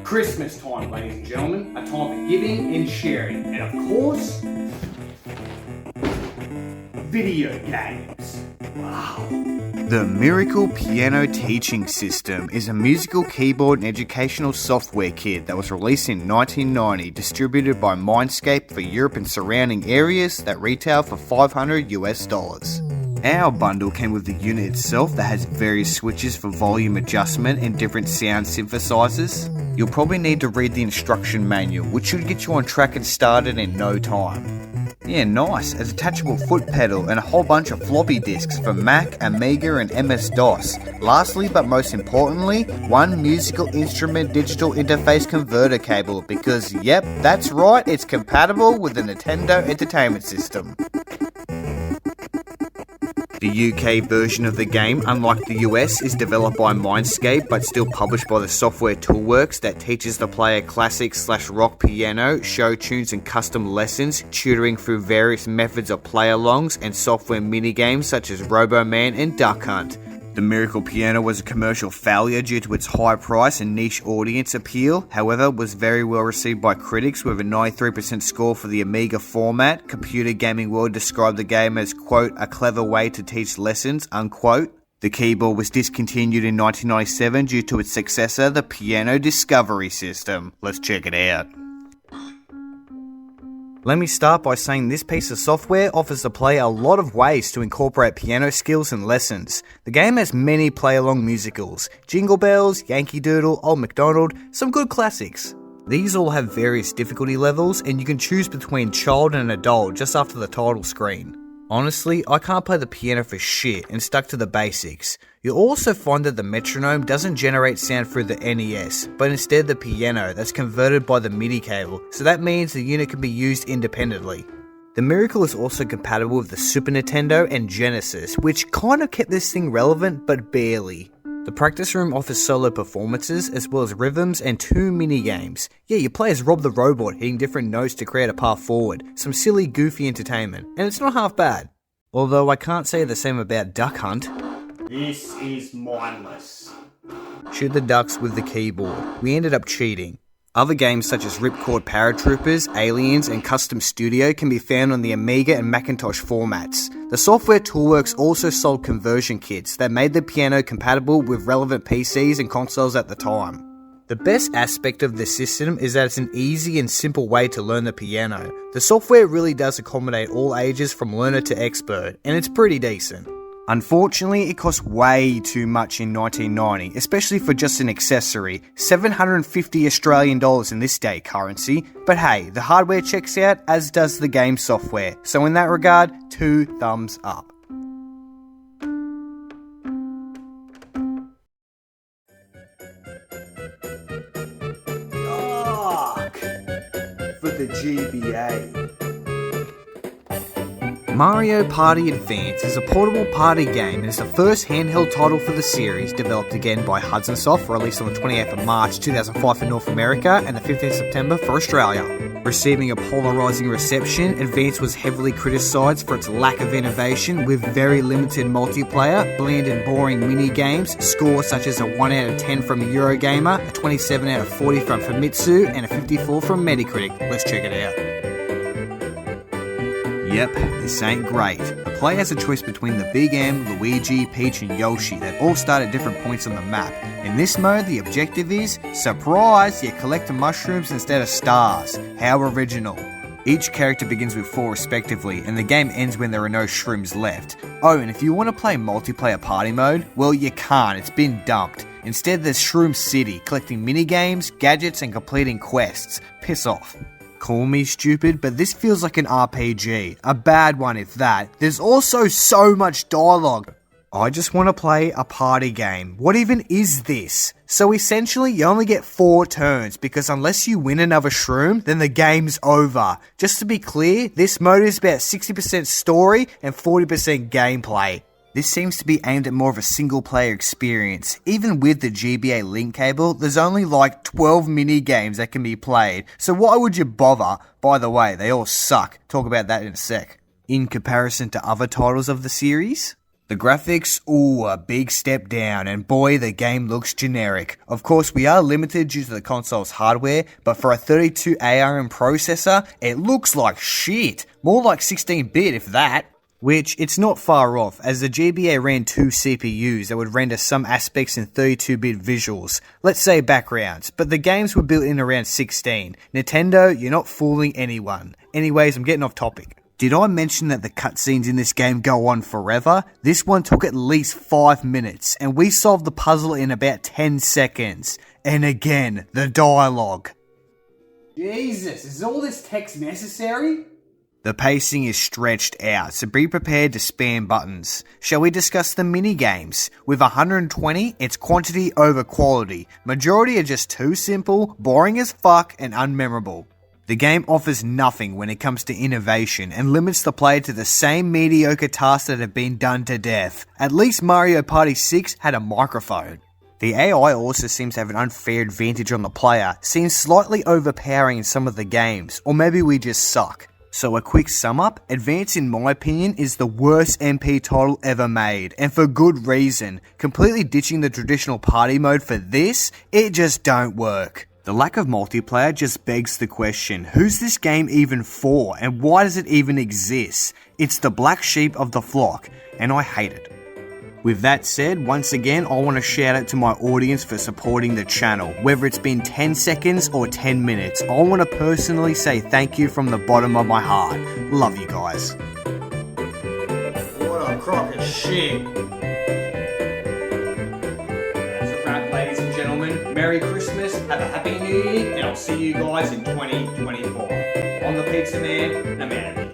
Christmas time, ladies and gentlemen, a time for giving and sharing, and of course, video games. Wow. The Miracle Piano Teaching System is a musical keyboard and educational software kit that was released in 1990, distributed by Mindscape for Europe and surrounding areas that retail for $500. Our bundle came with the unit itself that has various switches for volume adjustment and different sound synthesizers. You'll probably need to read the instruction manual, which should get you on track and started in no time. Yeah, nice, a detachable foot pedal and a whole bunch of floppy disks for Mac, Amiga and MS-DOS. Lastly, but most importantly, one musical instrument digital interface converter cable because, yep, that's right, it's compatible with the Nintendo Entertainment System. The UK version of the game, unlike the US, is developed by Mindscape but still published by the software Toolworks that teaches the player classic/rock piano, show tunes and custom lessons, tutoring through various methods of play-alongs and software minigames such as Roboman and Duck Hunt. The Miracle Piano was a commercial failure due to its high price and niche audience appeal, however was very well received by critics with a 93% score for the Amiga format. Computer Gaming World described the game as, quote, a clever way to teach lessons, unquote. The keyboard was discontinued in 1997 due to its successor, the Piano Discovery System. Let's check it out. Let me start by saying this piece of software offers the player a lot of ways to incorporate piano skills and lessons. The game has many play-along musicals, Jingle Bells, Yankee Doodle, Old MacDonald, some good classics. These all have various difficulty levels and you can choose between child and adult just after the title screen. Honestly, I can't play the piano for shit and stuck to the basics. You'll also find that the metronome doesn't generate sound through the NES, but instead the piano that's converted by the MIDI cable, so that means the unit can be used independently. The Miracle is also compatible with the Super Nintendo and Genesis, which kind of kept this thing relevant, but barely. The practice room offers solo performances as well as rhythms and 2 mini-games. Yeah, you play as Rob the Robot hitting different notes to create a path forward, some silly goofy entertainment, and it's not half bad. Although I can't say the same about Duck Hunt. This is mindless. Shoot the ducks with the keyboard. We ended up cheating. Other games such as Ripcord Paratroopers, Aliens and Custom Studio can be found on the Amiga and Macintosh formats. The software Toolworks also sold conversion kits that made the piano compatible with relevant PCs and consoles at the time. The best aspect of the system is that it's an easy and simple way to learn the piano. The software really does accommodate all ages from learner to expert, and it's pretty decent. Unfortunately, it cost way too much in 1990, especially for just an accessory, $750 Australian in this day currency, but hey, the hardware checks out as does the game software, so in that regard, 2 thumbs up. Yuck! For the GBA. Mario Party Advance is a portable party game and is the first handheld title for the series, developed again by Hudson Soft, released on the 28th of March 2005 for North America and the 15th of September for Australia. Receiving a polarising reception, Advance was heavily criticised for its lack of innovation with very limited multiplayer, bland and boring mini-games, scores such as a 1 out of 10 from Eurogamer, a 27 out of 40 from Famitsu, and a 54 from Metacritic. Let's check it out. Yep, this ain't great. The player has a choice between the Big M, Luigi, Peach and Yoshi that all start at different points on the map. In this mode, the objective is, surprise, you collect mushrooms instead of stars. How original. Each character begins with 4 respectively, and the game ends when there are no shrooms left. Oh, and if you want to play multiplayer party mode, well you can't, it's been dumped. Instead there's Shroom City, collecting minigames, gadgets and completing quests. Piss off. Call me stupid, but this feels like an RPG. A bad one if that. There's also so much dialogue. I just want to play a party game. What even is this? So essentially you only get 4 turns because unless you win another shroom, then the game's over. Just to be clear, this mode is about 60% story and 40% gameplay. This seems to be aimed at more of a single player experience. Even with the GBA link cable, there's only like 12 mini games that can be played, so why would you bother? By the way, they all suck. Talk about that in a sec. In comparison to other titles of the series, The graphics, ooh, a big step down, and boy, the game looks generic. Of course, we are limited due to the console's hardware, but for a 32 ARM processor, it looks like shit. More like 16-bit if that. Which, it's not far off, as the GBA ran 2 CPUs that would render some aspects in 32-bit visuals, let's say backgrounds, but the games were built in around 16. Nintendo, you're not fooling anyone. Anyways, I'm getting off topic. Did I mention that the cutscenes in this game go on forever? This one took at least 5 minutes, and we solved the puzzle in about 10 seconds. And again, the dialogue. Jesus, is all this text necessary? The pacing is stretched out, so be prepared to spam buttons. Shall we discuss the mini-games? With 120, it's quantity over quality. Majority are just too simple, boring as fuck, and unmemorable. The game offers nothing when it comes to innovation and limits the player to the same mediocre tasks that have been done to death. At least Mario Party 6 had a microphone. The AI also seems to have an unfair advantage on the player, seems slightly overpowering in some of the games, or maybe we just suck. So a quick sum up, Advance in my opinion is the worst MP title ever made, and for good reason. Completely ditching the traditional party mode for this, it just don't work. The lack of multiplayer just begs the question, who's this game even for, and why does it even exist? It's the black sheep of the flock, and I hate it. With that said, once again, I want to shout out to my audience for supporting the channel. Whether it's been 10 seconds or 10 minutes, I want to personally say thank you from the bottom of my heart. Love you guys. What a crock of shit. That's a wrap, ladies and gentlemen. Merry Christmas, have a happy new year, and I'll see you guys in 2024. I'm the Pizza Man, and I'm out of here.